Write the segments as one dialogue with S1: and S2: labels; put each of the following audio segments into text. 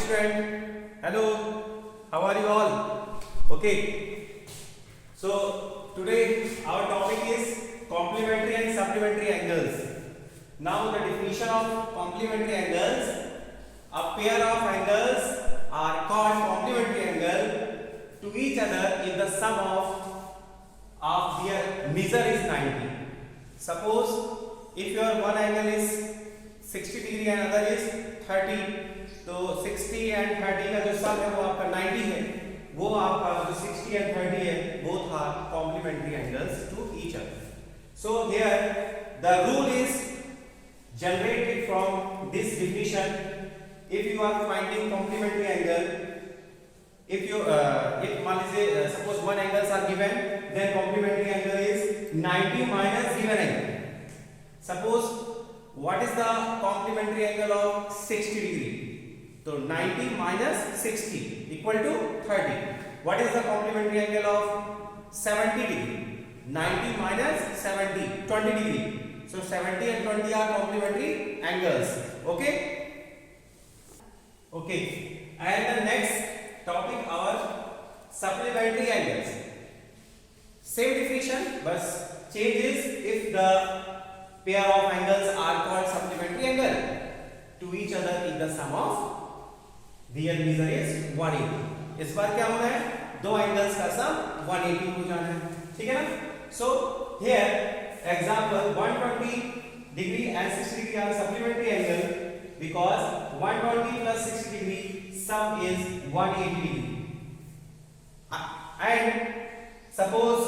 S1: student. Hello. How are you all? Okay. So today our topic is complementary and supplementary angles. Now the definition of complementary angles. A pair of angles are called complementary angle to each other if the sum of their measure is 90. Suppose if your one angle is 60 degree and other is 30, तो 60 and 30 का जो सम है वो आपका 90 है, वो आपका जो 60 एंड 30 है both are complementary angles to each other. So here the rule is generated from this definition. If you are finding complementary angle, if मान लीजिए suppose one angles are given, then complementary angle is 90 minus given angle. Suppose what is the complementary angle of 60 degree? So 90 minus 60 equal to 30. What is the complementary angle of 70 degree? 90 minus 70, 20 degree. So 70 and 20 are complementary angles. Okay? Okay. And the next topic are supplementary angles. Same definition, but change is if the pair of angles are called supplementary angle to each other if the sum of their measure is 180. इस बार क्या होना है, दो angles का सम 180 हो जाना है, ठीक है ना. So here example 120 degree and 60 degree are supplementary angle because 120 plus 60 degree sum is 180 degree. And suppose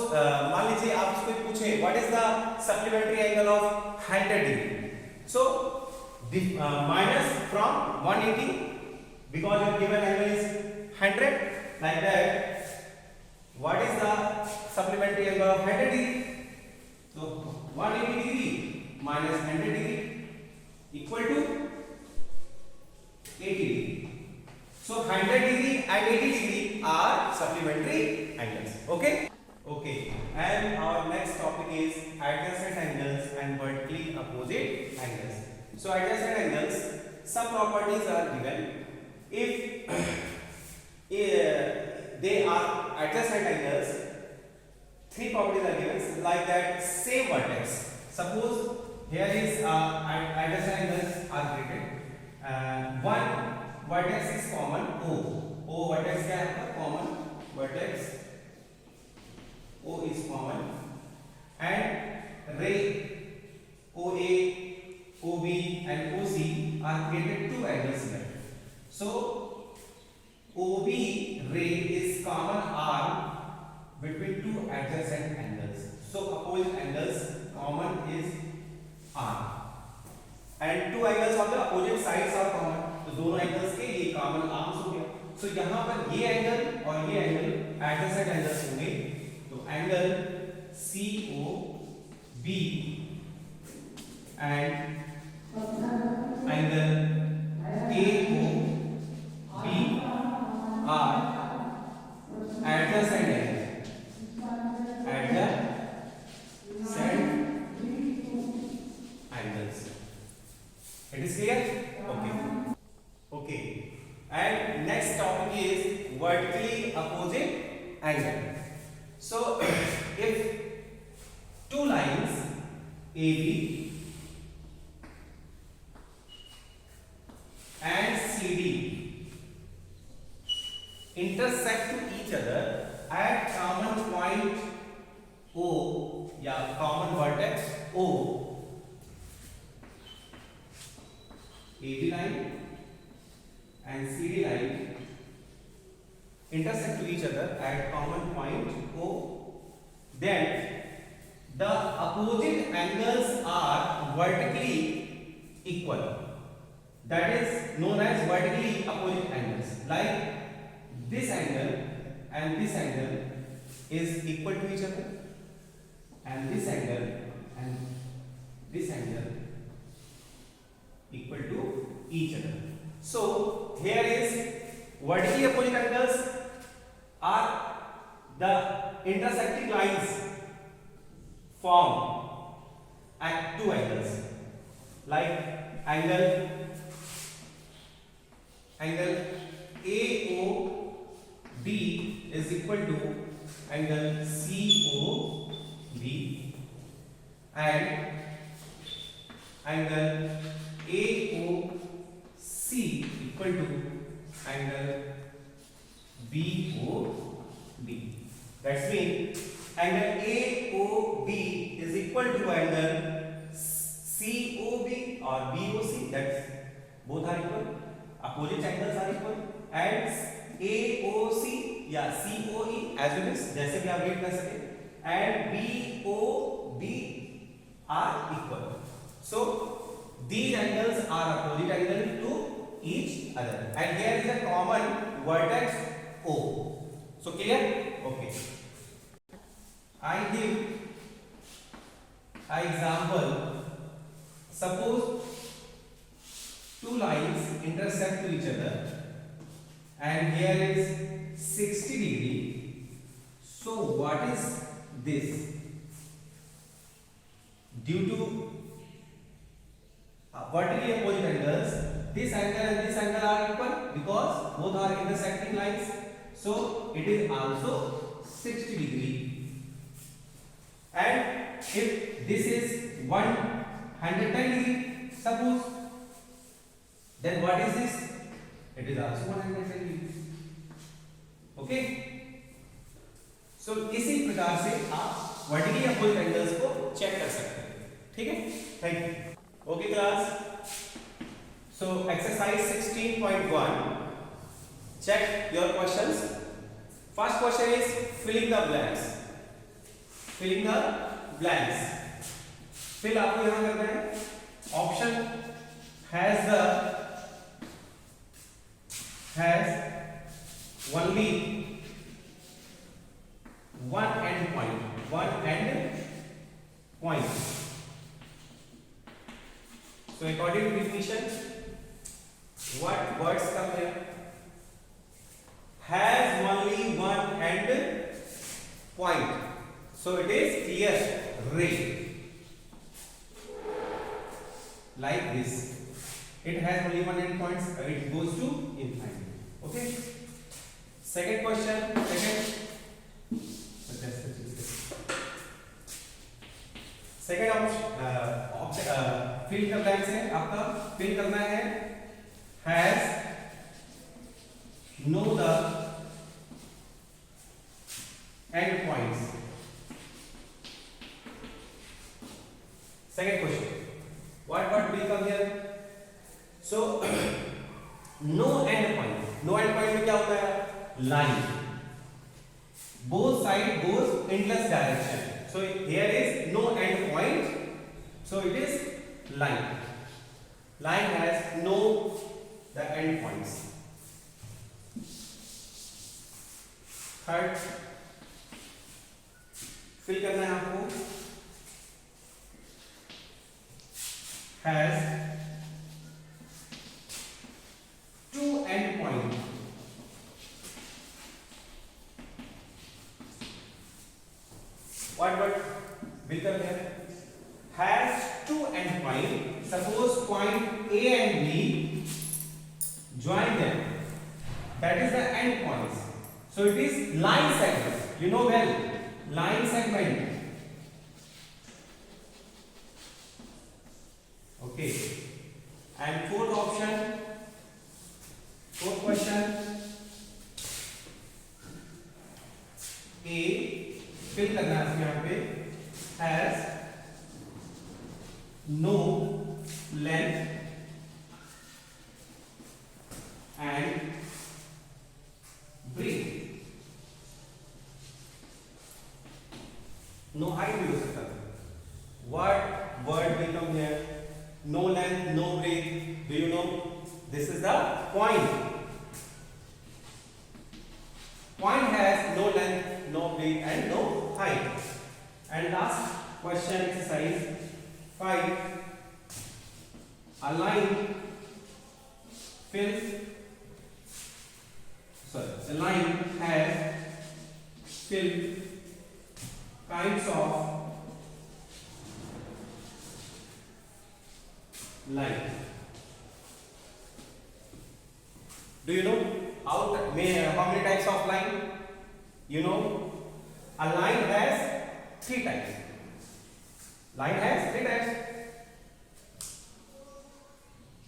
S1: मान लीजिए आप इसको पूछे what is the supplementary angle of 100 degree. So minus from 180 because your given angle is 100, like that. What is the supplementary angle of 100 degree? So 180 degree minus 100 degree equal to 80 degree. So 100 degree and 80 degree are supplementary angles. Okay. Okay. And our next topic is adjacent angles and vertically opposite angles. So adjacent angles, some properties are given. If they are adjacent angles, three properties are given like that. Same vertex. Suppose here is adjacent angles are created. One vertex is common, O vertex क्या है? Common vertex. O is common, and ray OA, OB, and OC are created two angles here. So OB ray is common arm between two adjacent angles. So opposite angles common is arm, and two angles of the opposite sides are common. तो दोनों angles के ये common arms हो गया. सो यहाँ पर ये angle और ये एंगल एडजेसेंट एंगल्स होंगे. तो angle COB and angle AOB are adjacent angles. It is clear? Okay. Okay. And next topic is vertically opposite angle. So if two lines AB and CD intersect to each other at common point O, या common vertex O, AB line and CD line intersect to each other at common point O, then the opposite angles are vertically equal. That is known as vertically opposite angles. Like this angle and this angle is equal to each other, and this angle and this angle equal to each other. So here is vertically opposite angles are the intersecting lines formed at two angles, like angle equal to angle COB and angle AOC equal to angle BOD. That's mean angle AOB is equal to angle COB or BOC. That's both are equal. Opposite angles are equal. And AOC या COE as well as जैसे भी आप read कर सके and BOD are equal. So these angles are opposite angle to each other and here is a common vertex O. So clear? Okay. I give an example. Suppose two lines intersect to each other and here is 60 degree. So what is this? Due to vertically opposite angles, this angle and this angle are equal because both are intersecting lines. So it is also 60 degree. And if this is 110 degree, suppose, then what is this? It is also 110 degree. Okay. So इसी प्रकार से आप vertically opposite angles को check कर सकते हैं. ठीक है? Thank you. Okay class. So exercise 16.1. Check your questions. First question is filling the blanks. Filling the blanks. Fill आपको यहाँ करना है. Option has only one end point. So according to definition, what words come here? Has only one end point. So it is clear ray. Like this. It has only one end point. It goes to infinity. Okay. Second question. Second option fill the blanks है आपका. fill करना है has know the end points. Second question. What will come here? So no end point. No end point में क्या होता है? Line. Both side goes endless direction. So here is no end point. So it is line. Line has no the end points. Third, fill करना है आपको. Has two end points. What will come here? Has two end points. Suppose point A and B, join them. That is the end points. So it is line segment. You know well, line segment. Okay. And fourth question. A fill करना है यहाँ पे. Has no length and breadth. No height भी हो सकता है. What word will come here? No length, no breadth. Do you know? This is the point. Point has no length, no breadth, and no height. And last question, exercise 5. A line has filled kinds of line. Do you know how many types of line? You know, a line has three types. Line has three types.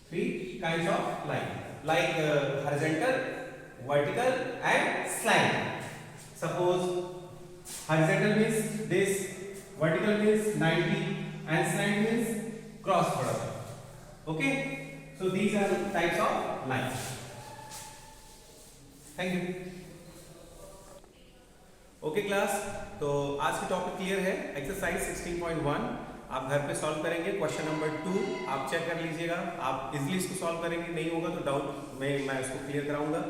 S1: Three kinds of line, like horizontal, vertical, and slant. Suppose horizontal means this, vertical means 90, and slant means cross product. Okay, so these are types of lines. Thank you. Okay class, तो आज की topic clear है। Exercise 16.1 आप घर पे solve करेंगे। Question number 2 आप check कर लीजिएगा, आप इजीली इसको सॉल्व करेंगे, नहीं होगा तो डाउट में मैं इसको क्लियर कराऊंगा।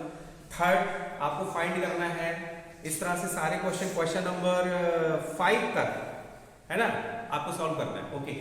S1: थर्ड, आपको फाइंड करना है इस तरह से सारे क्वेश्चन नंबर 5 तक, है ना, आपको सॉल्व करना है। ओके।